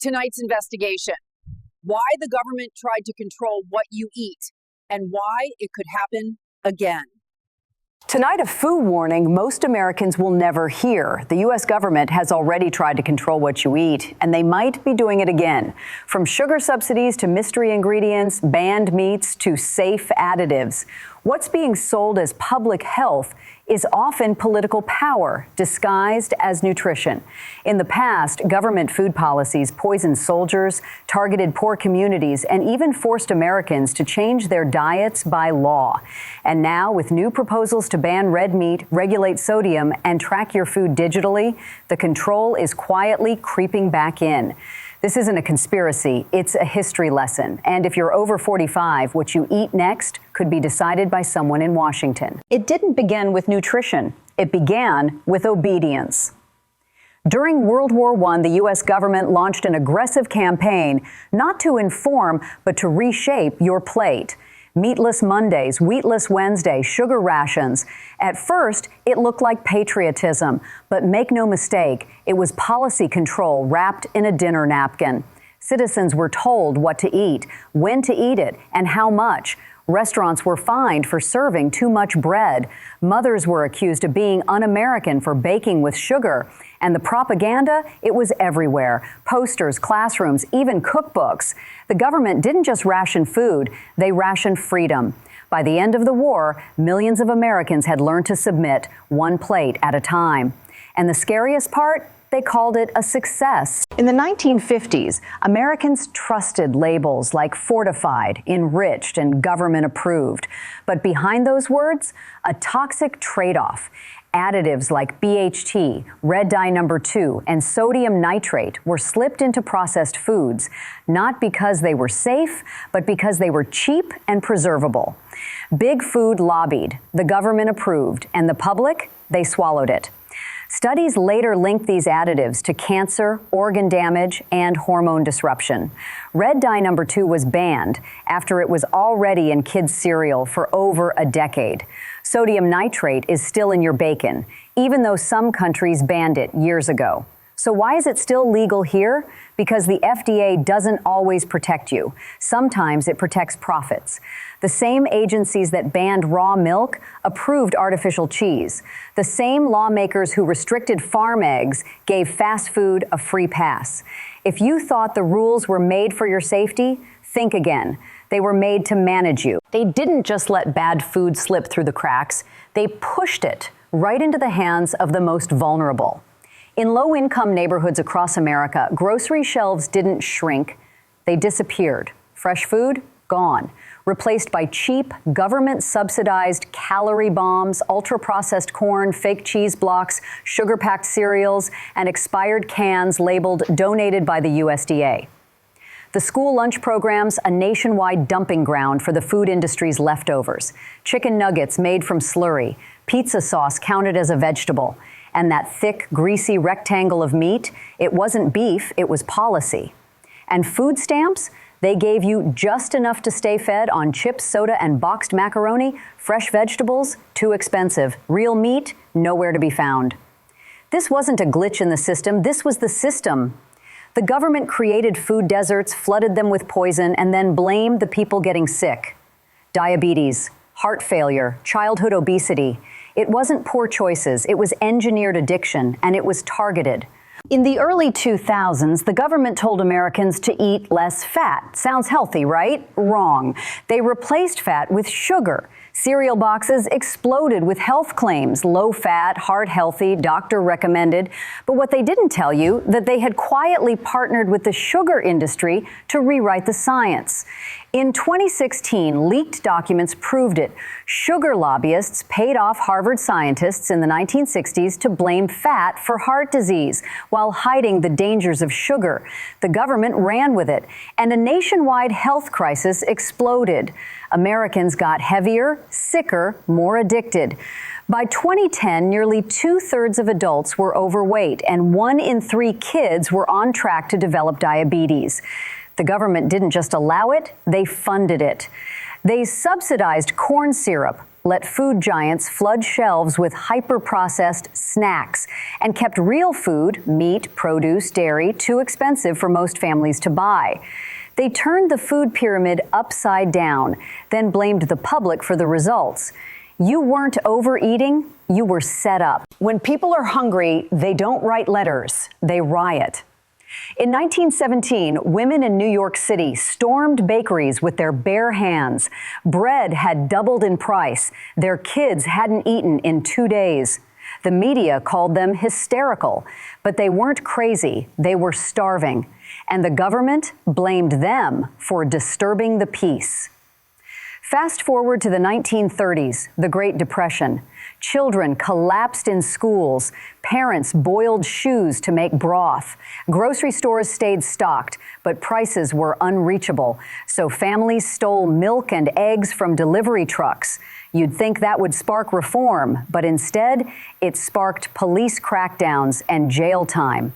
Tonight's investigation: why the government tried to control what you eat and why it could happen again. Tonight, a food warning most Americans will never hear. The U.S. government has already tried to control what you eat, and they might be doing it again. From sugar subsidies to mystery ingredients, banned meats to safe additives. What's being sold as public health is often political power disguised as nutrition. In the past, government food policies poisoned soldiers, targeted poor communities, and even forced Americans to change their diets by law. And now, with new proposals to ban red meat, regulate sodium, and track your food digitally, the control is quietly creeping back in. This isn't a conspiracy, it's a history lesson. And if you're over 45, what you eat next could be decided by someone in Washington. It didn't begin with nutrition. It began with obedience. During World War I, the U.S. government launched an aggressive campaign not to inform, but to reshape your plate. Meatless Mondays, wheatless Wednesdays, sugar rations. At first, it looked like patriotism, but make no mistake, it was policy control wrapped in a dinner napkin. Citizens were told what to eat, when to eat it, and how much. Restaurants were fined for serving too much bread. Mothers were accused of being un-American for baking with sugar. And the propaganda, it was everywhere. Posters, classrooms, even cookbooks. The government didn't just ration food, they rationed freedom. By the end of the war, millions of Americans had learned to submit one plate at a time. And the scariest part? They called it a success. In the 1950s, Americans trusted labels like Fortified, enriched, and government approved. But behind those words, a toxic trade-off. Additives like BHT, red dye number 2, and sodium nitrate were slipped into processed foods, not because they were safe, but because they were cheap and preservable. Big Food lobbied, the government approved, and the public, they swallowed it. Studies later linked these additives to cancer, organ damage, and hormone disruption. Red dye number 2 was banned after it was already in kids' cereal for over a decade. Sodium nitrate is still in your bacon, even though some countries banned it years ago. So why is it still legal here? Because the FDA doesn't always protect you. Sometimes it protects profits. The same agencies that banned raw milk approved artificial cheese. The same lawmakers who restricted farm eggs gave fast food a free pass. If you thought the rules were made for your safety, think again. They were made to manage you. They didn't just let bad food slip through the cracks. They pushed it right into the hands of the most vulnerable. In low-income neighborhoods across America, grocery shelves didn't shrink, they disappeared. Fresh food, gone. Replaced by cheap, government-subsidized calorie bombs, ultra-processed corn, fake cheese blocks, sugar-packed cereals, and expired cans labeled donated by the USDA. The school lunch program's a nationwide dumping ground for the food industry's leftovers. Chicken nuggets made from slurry, pizza sauce counted as a vegetable. And that thick, greasy rectangle of meat, it wasn't beef, it was policy. And food stamps, they gave you just enough to stay fed on chips, soda, and boxed macaroni. Fresh vegetables, too expensive. Real meat, nowhere to be found. This wasn't a glitch in the system, this was the system. The government created food deserts, flooded them with poison, and then blamed the people getting sick. Diabetes, heart failure, childhood obesity. It wasn't poor choices, it was engineered addiction, and it was targeted. In the early 2000s, the government told Americans to eat less fat. Sounds healthy, right? Wrong. They replaced fat with sugar. Cereal boxes exploded with health claims, low fat, heart healthy, doctor recommended. But what they didn't tell you, that they had quietly partnered with the sugar industry to rewrite the science. In 2016, leaked documents proved it. Sugar lobbyists paid off Harvard scientists in the 1960s to blame fat for heart disease while hiding the dangers of sugar. The government ran with it, and a nationwide health crisis exploded. Americans got heavier, sicker, more addicted. By 2010, nearly 2/3 of adults were overweight, and 1 in 3 kids were on track to develop diabetes. The government didn't just allow it, they funded it. They subsidized corn syrup, let food giants flood shelves with hyper-processed snacks and kept real food, meat, produce, dairy, too expensive for most families to buy. They turned the food pyramid upside down, then blamed the public for the results. You weren't overeating, you were set up. When people are hungry, they don't write letters, they riot. In 1917, women in New York City stormed bakeries with their bare hands. Bread had doubled in price. Their kids hadn't eaten in 2 days. The media called them hysterical, but they weren't crazy. They were starving. And the government blamed them for disturbing the peace. Fast forward to the 1930s, the Great Depression. Children collapsed in schools. Parents boiled shoes to make broth. Grocery stores stayed stocked, but prices were unreachable. So families stole milk and eggs from delivery trucks. You'd think that would spark reform, but instead, it sparked police crackdowns and jail time.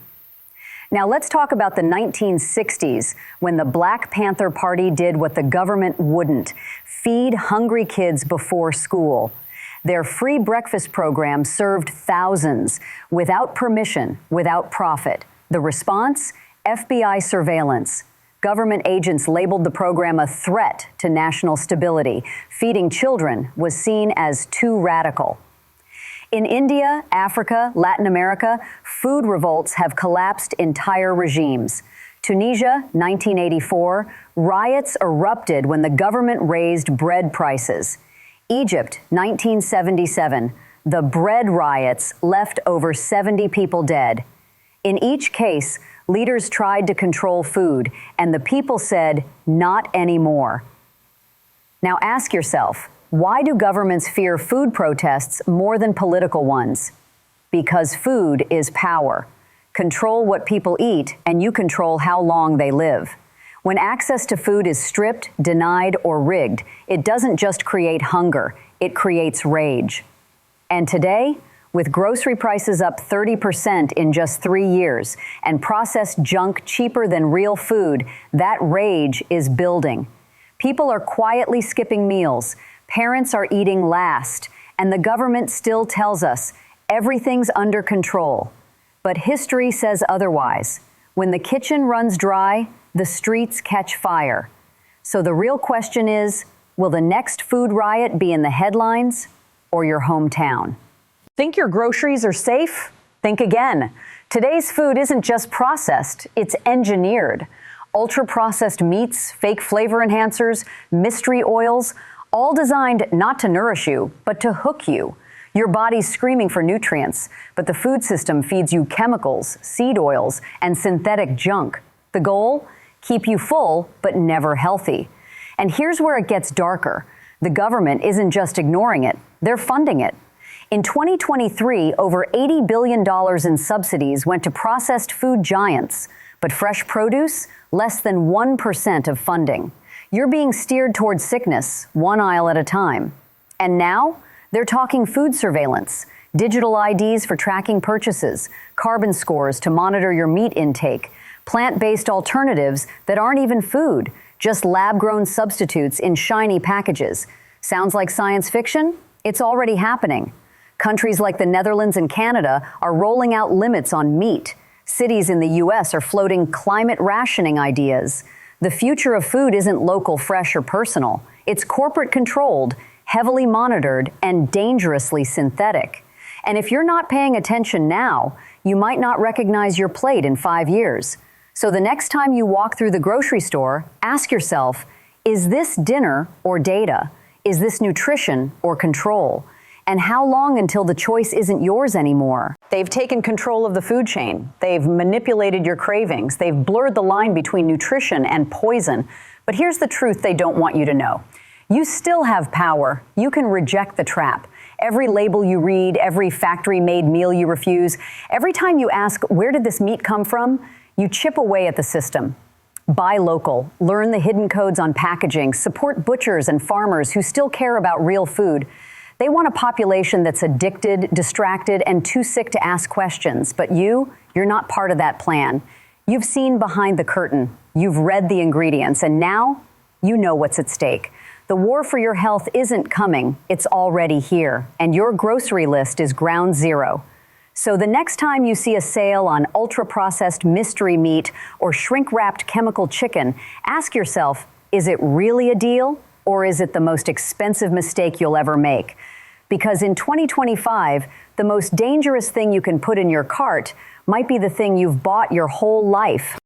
Now let's talk about the 1960s, when the Black Panther Party did what the government wouldn't: feed hungry kids before school. Their free breakfast program served thousands, without permission, without profit. The response? FBI surveillance. Government agents labeled the program a threat to national stability. Feeding children was seen as too radical. In India, Africa, Latin America, food revolts have collapsed entire regimes. Tunisia, 1984, riots erupted when the government raised bread prices. Egypt, 1977, the bread riots left over 70 people dead. In each case, leaders tried to control food, and the people said, "Not anymore." Now ask yourself, why do governments fear food protests more than political ones? Because food is power. Control what people eat, and you control how long they live. When access to food is stripped, denied, or rigged, it doesn't just create hunger, it creates rage. And today, with grocery prices up 30% in just 3 years and processed junk cheaper than real food, that rage is building. People are quietly skipping meals. Parents are eating last, and the government still tells us everything's under control. But history says otherwise. When the kitchen runs dry, the streets catch fire. So the real question is, will the next food riot be in the headlines or your hometown? Think your groceries are safe? Think again. Today's food isn't just processed, it's engineered. Ultra-processed meats, fake flavor enhancers, mystery oils, all designed not to nourish you, but to hook you. Your body's screaming for nutrients, but the food system feeds you chemicals, seed oils, and synthetic junk. The goal? Keep you full, but never healthy. And here's where it gets darker. The government isn't just ignoring it, they're funding it. In 2023, over $80 billion in subsidies went to processed food giants, but fresh produce, less than 1% of funding. You're being steered towards sickness, one aisle at a time. And now, they're talking food surveillance, digital IDs for tracking purchases, carbon scores to monitor your meat intake, plant-based alternatives that aren't even food, just lab-grown substitutes in shiny packages. Sounds like science fiction? It's already happening. Countries like the Netherlands and Canada are rolling out limits on meat. Cities in the U.S. are floating climate rationing ideas. The future of food isn't local, fresh, or personal. It's corporate-controlled, heavily monitored, and dangerously synthetic. And if you're not paying attention now, you might not recognize your plate in 5 years. So the next time you walk through the grocery store, ask yourself, is this dinner or data? Is this nutrition or control? And how long until the choice isn't yours anymore? They've taken control of the food chain. They've manipulated your cravings. They've blurred the line between nutrition and poison. But here's the truth they don't want you to know. You still have power. You can reject the trap. Every label you read, every factory-made meal you refuse, every time you ask, where did this meat come from? You chip away at the system. Buy local, learn the hidden codes on packaging, support butchers and farmers who still care about real food. They want a population that's addicted, distracted, and too sick to ask questions. But you're not part of that plan. You've seen behind the curtain. You've read the ingredients, and now you know what's at stake. The war for your health isn't coming, it's already here, and your grocery list is ground zero. So the next time you see a sale on ultra-processed mystery meat or shrink-wrapped chemical chicken, ask yourself, is it really a deal, or is it the most expensive mistake you'll ever make? Because in 2025, the most dangerous thing you can put in your cart might be the thing you've bought your whole life.